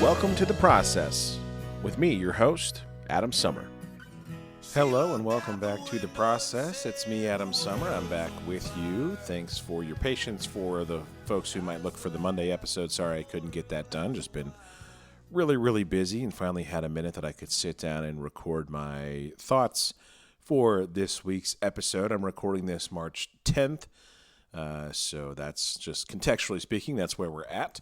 Welcome to The Process, with me, your host, Adam Sommer. Hello and welcome back to The Process. It's me, Adam Sommer. I'm back with you. Thanks for your patience for the folks who might look for the Monday episode. Sorry I couldn't get that done. Just been really busy and finally had a minute that I could sit down and record my thoughts for this week's episode. I'm recording this March 10th, so that's just contextually speaking, that's where we're at.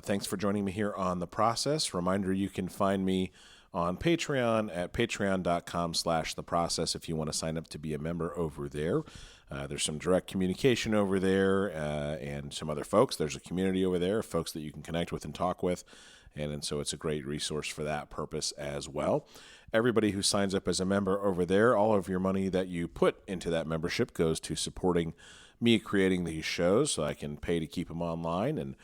Thanks for joining me here on The Process. Reminder, you can find me on Patreon at patreon.com/theprocess if you want to sign up to be a member over there. There's some direct communication over there and some other folks. There's a community over there, folks that you can connect with and talk with. And so it's a great resource for that purpose as well. Everybody who signs up as a member over there, all of your money that you put into that membership goes to supporting me creating these shows so I can pay to keep them online.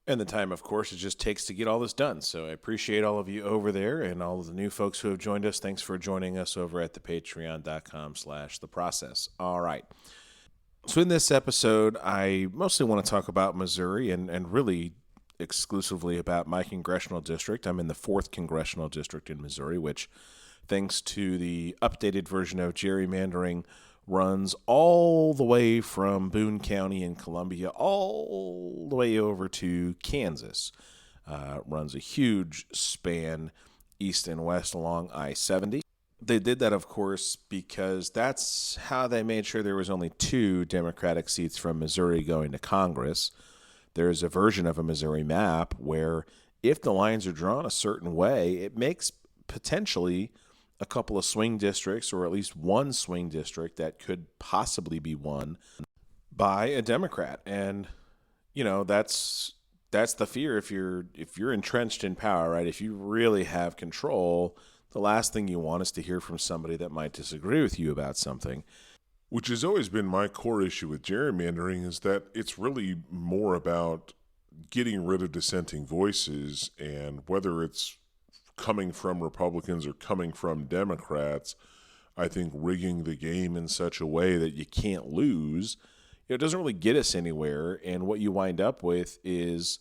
And the time, of course, it just takes to get all this done. So I appreciate all of you over there and all of the new folks who have joined us. Thanks for joining us over at the patreon.com/theprocess. All right. So in this episode, I mostly want to talk about Missouri and really exclusively about my congressional district. I'm in the 4th Congressional District in Missouri, which, thanks to the updated version of gerrymandering, runs all the way from Boone County in Columbia all the way over to Kansas. Runs a huge span east and west along I-70. They did that, of course, because that's how they made sure there was only 2 Democratic seats from Missouri going to Congress. There's a version of a Missouri map where if the lines are drawn a certain way, it makes potentially a couple of swing districts, or at least one swing district that could possibly be won by a Democrat. And, you know, that's the fear if you're entrenched in power, right? If you really have control, the last thing you want is to hear from somebody that might disagree with you about something. Which has always been my core issue with gerrymandering, is that it's really more about getting rid of dissenting voices, and whether it's coming from Republicans or coming from Democrats, I think rigging the game in such a way that you can't lose, it doesn't really get us anywhere. And what you wind up with is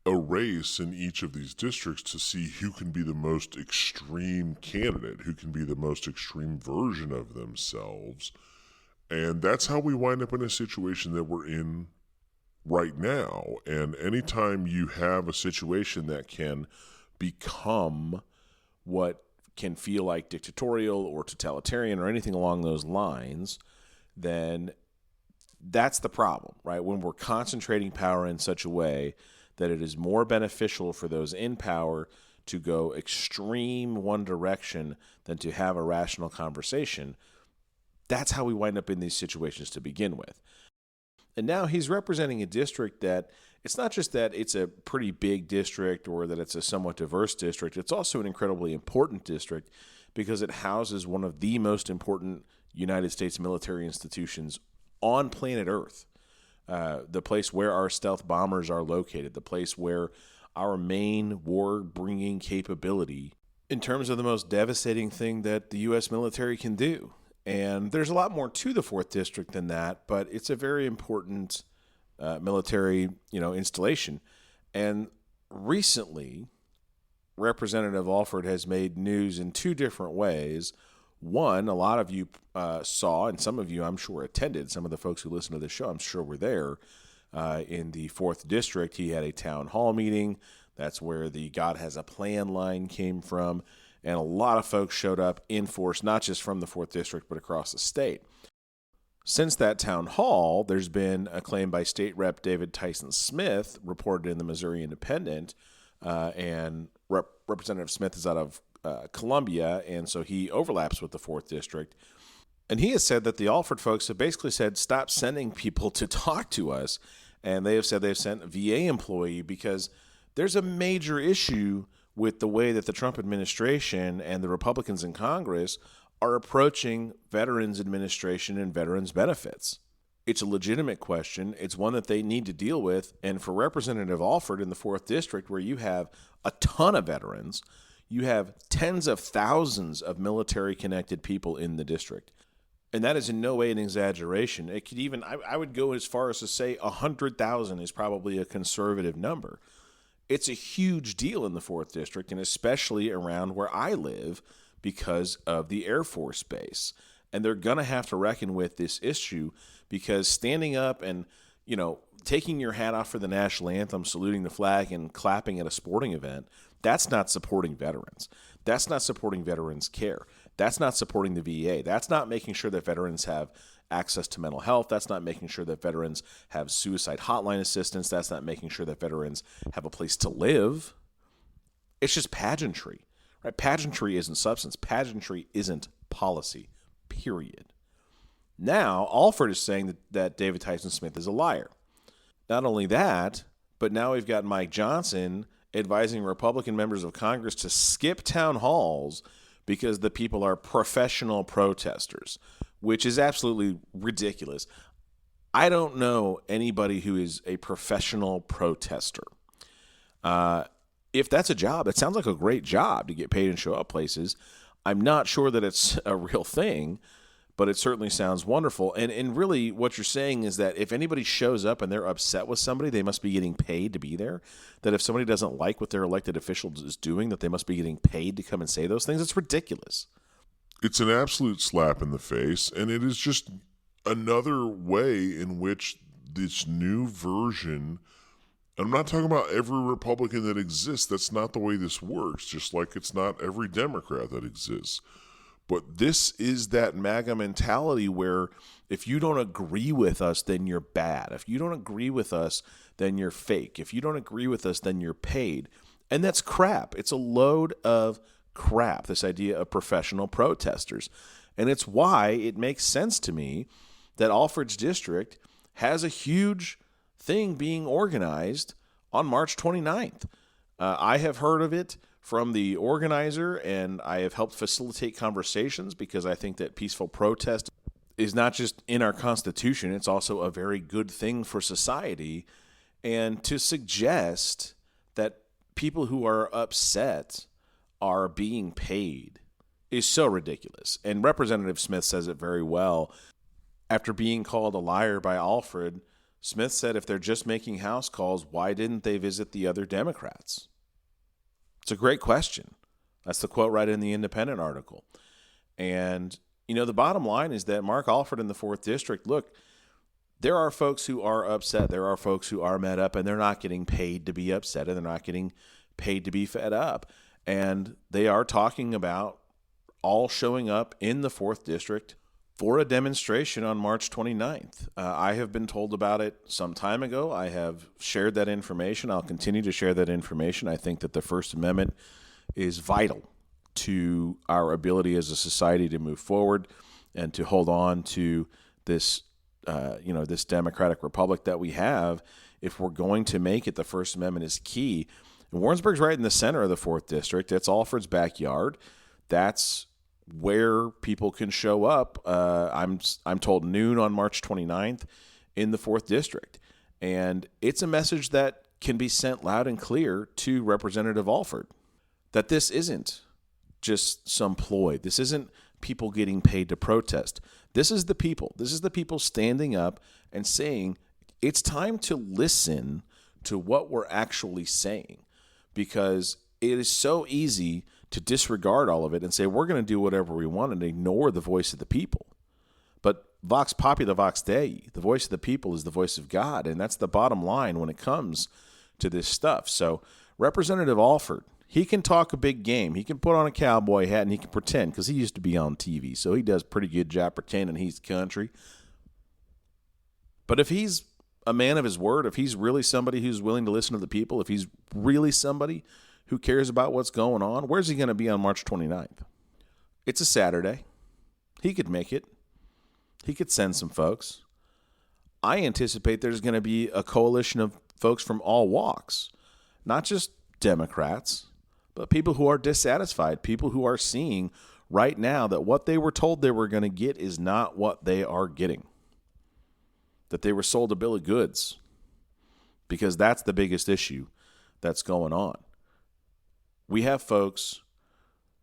a race in each of these districts to see who can be the most extreme candidate, who can be the most extreme version of themselves. And that's how we wind up in a situation that we're in right now. And anytime you have a situation that can become what can feel like dictatorial or totalitarian or anything along those lines, then that's the problem, right? When we're concentrating power in such a way that it is more beneficial for those in power to go extreme one direction than to have a rational conversation, that's how we wind up in these situations to begin with. And now he's representing a district that it's not just that it's a pretty big district or that it's a somewhat diverse district. It's also an incredibly important district because it houses one of the most important United States military institutions on planet Earth. The place where our stealth bombers are located, the place where our main war-bringing capability in terms of the most devastating thing that the U.S. military can do. And there's a lot more to the 4th District than that, but it's a very important military, installation. And recently, Representative Alford has made news in 2 different ways. One, a lot of you saw, and some of you, I'm sure, attended. Some of the folks who listen to this show, I'm sure, were there. In the 4th District, he had a town hall meeting. That's where the God Has a Plan line came from. And a lot of folks showed up in force, not just from the 4th District, but across the state. Since that town hall, there's been a claim by State Rep David Tyson Smith, reported in the Missouri Independent, and Representative Smith is out of Columbia, and so he overlaps with the 4th District. And he has said that the Alford folks have basically said, stop sending people to talk to us. And they have said they've sent a VA employee because there's a major issue with the way that the Trump administration and the Republicans in Congress are approaching Veterans Administration and veterans benefits. It's a legitimate question. It's one that they need to deal with. And for Representative Alford in the 4th District, where you have a ton of veterans, you have tens of thousands of military-connected people in the district. And that is in no way an exaggeration. It could even, I would go as far as to say 100,000 is probably a conservative number. It's a huge deal in the 4th District, and especially around where I live because of the Air Force Base. And they're going to have to reckon with this issue because standing up and, taking your hat off for the national anthem, saluting the flag, and clapping at a sporting event, that's not supporting veterans. That's not supporting veterans' care. That's not supporting the VA. That's not making sure that veterans have access to mental health. That's not making sure that veterans have suicide hotline assistance. That's not making sure that veterans have a place to live. It's just pageantry, right? Pageantry isn't substance. Pageantry isn't policy, period. Now, Alford is saying that David Tyson Smith is a liar. Not only that, but now we've got Mike Johnson advising Republican members of Congress to skip town halls because the people are professional protesters, which is absolutely ridiculous. I don't know anybody who is a professional protester. If that's a job, it sounds like a great job to get paid and show up places. I'm not sure that it's a real thing, but it certainly sounds wonderful. And really what you're saying is that if anybody shows up and they're upset with somebody, they must be getting paid to be there. That if somebody doesn't like what their elected official is doing, that they must be getting paid to come and say those things. It's ridiculous. It's an absolute slap in the face, and it is just another way in which this new version, I'm not talking about every Republican that exists. That's not the way this works, just like it's not every Democrat that exists. But this is that MAGA mentality where if you don't agree with us, then you're bad. If you don't agree with us, then you're fake. If you don't agree with us, then you're paid. And that's crap. It's a load of crap, this idea of professional protesters. And it's why it makes sense to me that Alford's district has a huge thing being organized on March 29th. I have heard of it from the organizer, and I have helped facilitate conversations because I think that peaceful protest is not just in our Constitution, it's also a very good thing for society. And to suggest that people who are upset are being paid is so ridiculous. And Representative Smith says it very well. After being called a liar by Alford, Smith said if they're just making house calls, why didn't they visit the other Democrats? It's a great question. That's the quote right in the Independent article. And, the bottom line is that Mark Alford in the 4th District, look, there are folks who are upset. There are folks who are mad up, and they're not getting paid to be upset, and they're not getting paid to be fed up. And they are talking about all showing up in the 4th District for a demonstration on March 29th. I have been told about it some time ago. I have shared that information. I'll continue to share that information. I think that the First Amendment is vital to our ability as a society to move forward and to hold on to this, this democratic republic that we have. If we're going to make it, the First Amendment is key. And Warrensburg's right in the center of the 4th District. It's Alford's backyard. That's where people can show up. I'm told noon on March 29th in the 4th District. And it's a message that can be sent loud and clear to Representative Alford that this isn't just some ploy. This isn't people getting paid to protest. This is the people. This is the people standing up and saying it's time to listen to what we're actually saying, because it is so easy to disregard all of it and say we're going to do whatever we want and ignore the voice of the people. But Vox Populi, Vox Dei, the voice of the people is the voice of God, and that's the bottom line when it comes to this stuff. So Representative Alford, he can talk a big game. He can put on a cowboy hat and he can pretend, because he used to be on TV, so he does a pretty good job pretending he's the country. But if he's a man of his word, if he's really somebody who's willing to listen to the people, if he's really somebody who cares about what's going on, where's he going to be on March 29th? It's a Saturday. He could make it. He could send some folks. I anticipate there's going to be a coalition of folks from all walks, not just Democrats, but people who are dissatisfied, people who are seeing right now that what they were told they were going to get is not what they are getting, that they were sold a bill of goods, because that's the biggest issue that's going on. We have folks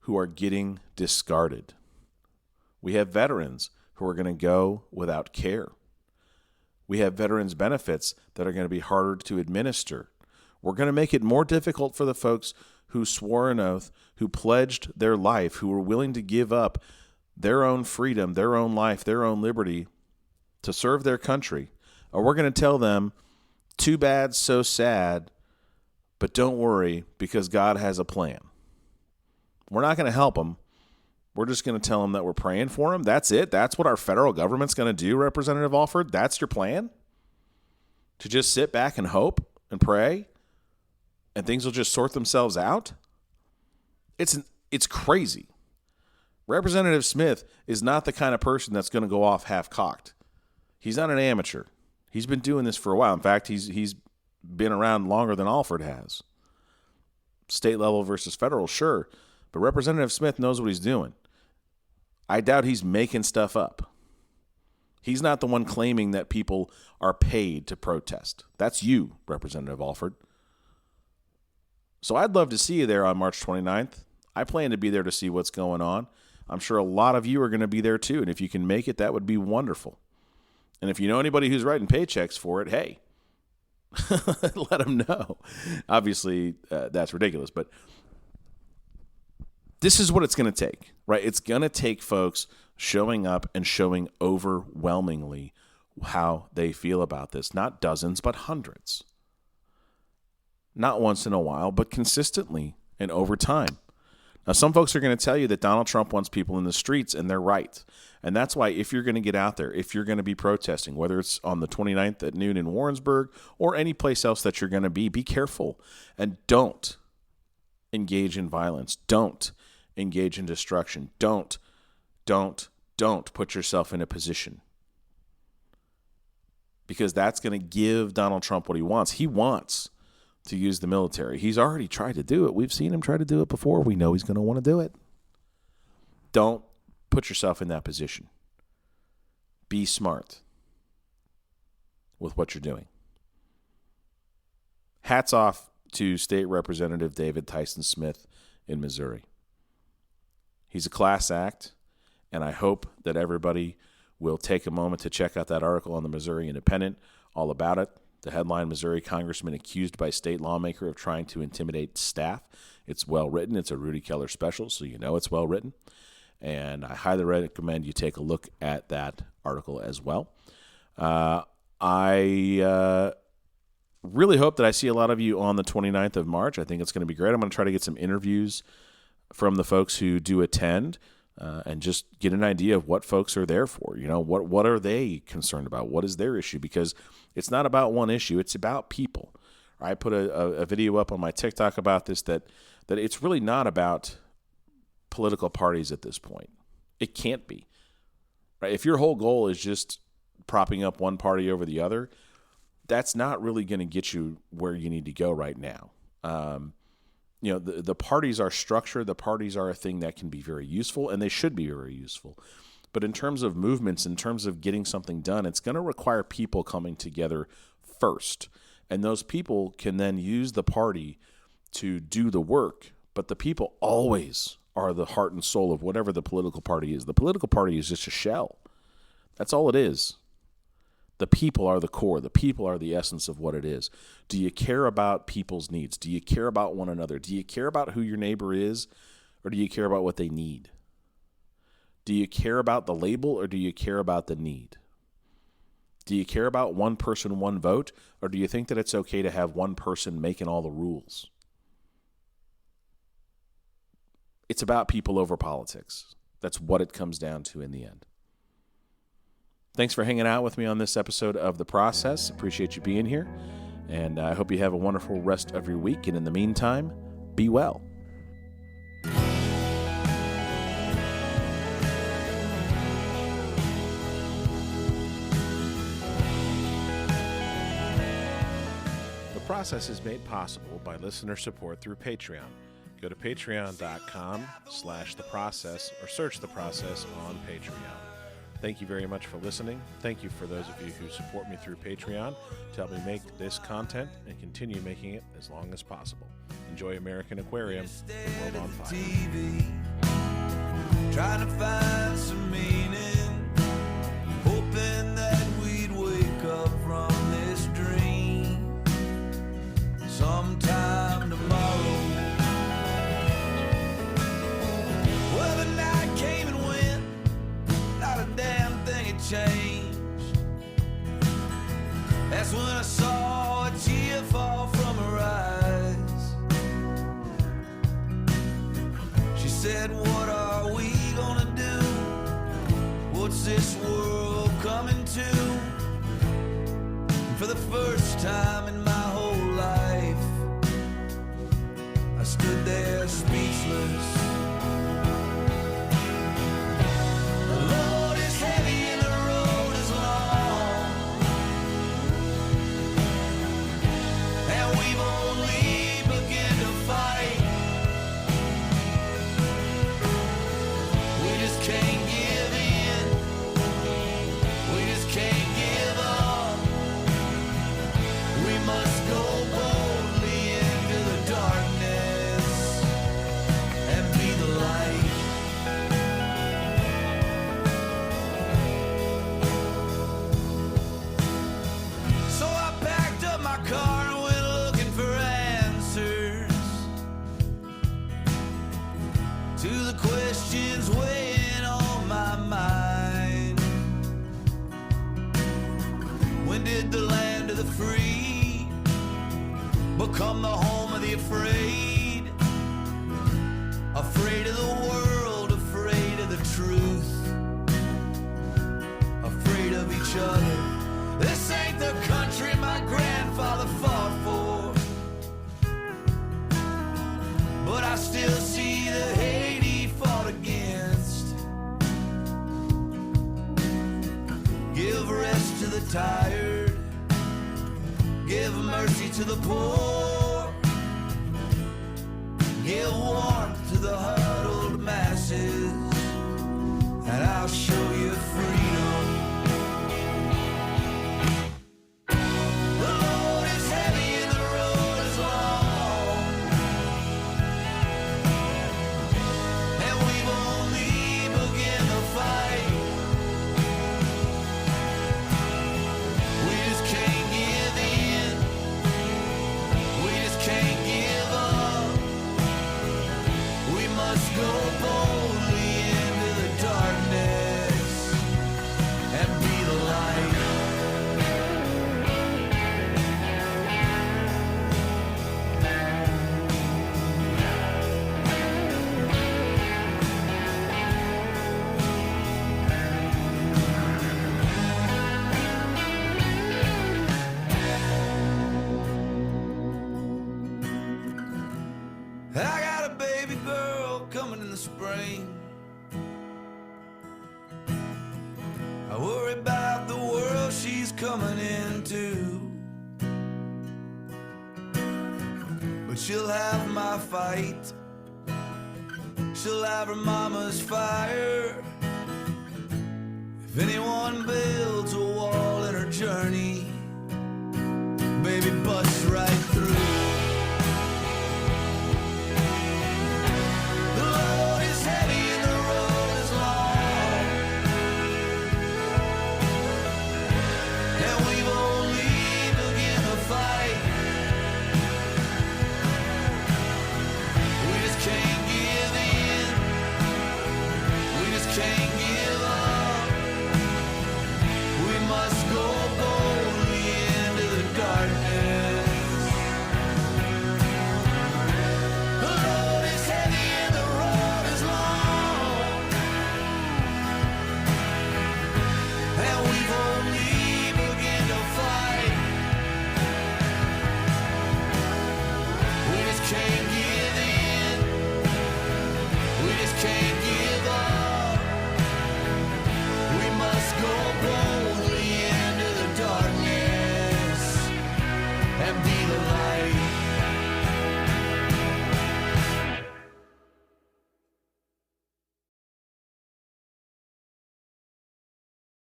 who are getting discarded. We have veterans who are going to go without care. We have veterans benefits that are going to be harder to administer. We're going to make it more difficult for the folks who swore an oath, who pledged their life, who were willing to give up their own freedom, their own life, their own liberty to serve their country. Or we're going to tell them, too bad, so sad, but don't worry because God has a plan. We're not going to help them. We're just going to tell them that we're praying for them. That's it. That's what our federal government's going to do, Representative Alford. That's your plan? To just sit back and hope and pray and things will just sort themselves out? It's crazy. Representative Smith is not the kind of person that's going to go off half-cocked. He's not an amateur. He's been doing this for a while. In fact, he's been around longer than Alford has. State level versus federal, sure. But Representative Smith knows what he's doing. I doubt he's making stuff up. He's not the one claiming that people are paid to protest. That's you, Representative Alford. So I'd love to see you there on March 29th. I plan to be there to see what's going on. I'm sure a lot of you are going to be there too. And if you can make it, that would be wonderful. And if you know anybody who's writing paychecks for it, hey, let them know. Obviously, that's ridiculous. But this is what it's going to take, right? It's going to take folks showing up and showing overwhelmingly how they feel about this. Not dozens, but hundreds. Not once in a while, but consistently and over time. Now, some folks are going to tell you that Donald Trump wants people in the streets, and they're right. And that's why if you're going to get out there, if you're going to be protesting, whether it's on the 29th at noon in Warrensburg or any place else that you're going to be careful. And don't engage in violence. Don't engage in destruction. Don't put yourself in a position. Because that's going to give Donald Trump what he wants. He wants to use the military. He's already tried to do it. We've seen him try to do it before. We know he's going to want to do it. Don't put yourself in that position. Be smart with what you're doing. Hats off to State Representative David Tyson Smith in Missouri. He's a class act, and I hope that everybody will take a moment to check out that article on the Missouri Independent, all about it. The headline, Missouri Congressman accused by state lawmaker of trying to intimidate staff. It's well written. It's a Rudy Keller special, so you know it's well written. And I highly recommend you take a look at that article as well. I really hope that I see a lot of you on the 29th of March. I think it's going to be great. I'm going to try to get some interviews from the folks who do attend and just get an idea of what folks are there for. You know, what are they concerned about? What is their issue? Because it's not about one issue. It's about people. I put a video up on my TikTok about this, that it's really not about political parties at this point. It can't be. Right? If your whole goal is just propping up one party over the other, that's not really going to get you where you need to go right now. You know, the parties are structure. The parties are a thing that can be very useful, and they should be very useful. But in terms of movements, in terms of getting something done, it's going to require people coming together first. And those people can then use the party to do the work. But the people always are the heart and soul of whatever the political party is. The political party is just a shell. That's all it is. The people are the core. The people are the essence of what it is. Do you care about people's needs? Do you care about one another? Do you care about who your neighbor is, or do you care about what they need? Do you care about the label, or do you care about the need? Do you care about one person, one vote, or do you think that it's okay to have one person making all the rules? It's about people over politics. That's what it comes down to in the end. Thanks for hanging out with me on this episode of The Process. Appreciate you being here. And I hope you have a wonderful rest of your week. And in the meantime, be well. The Process is made possible by listener support through Patreon. Go to patreon.com/theprocess or search The Process on Patreon. Thank you very much for listening. Thank you for those of you who support me through Patreon to help me make this content and continue making it as long as possible. Enjoy American Aquarium, the world on fire. TV, trying to find some meaning, hoping that we'd wake up from this dream. Some said, what are we gonna do? What's this world coming to? For the first time in my whole life, I stood there speechless. The load is heavy and the road is long, and we've only begun to fight. We just can't give in. We just can't give up. We must go boldly into the darkness and be the light. So I packed up my car and went looking for answers to the questions weighing on my mind. When did the land of the free become the home of the afraid? Afraid of the world, afraid of the truth, afraid of each other. This ain't the country my grandfather fought for, but I still see the hate he fought against. Give rest to the tired, give mercy to the poor, give warmth to the huddled masses, and I'll show you freedom. The load is heavy and the road is long, and we've only begun to fight. We just can't give in. We just can't give up. We must go boldly into the darkness and be the light. I got a baby girl coming in the spring. I worry about the world she's coming into, but she'll have my fight. She'll have her mama's fire. If anyone builds a wall in her journey,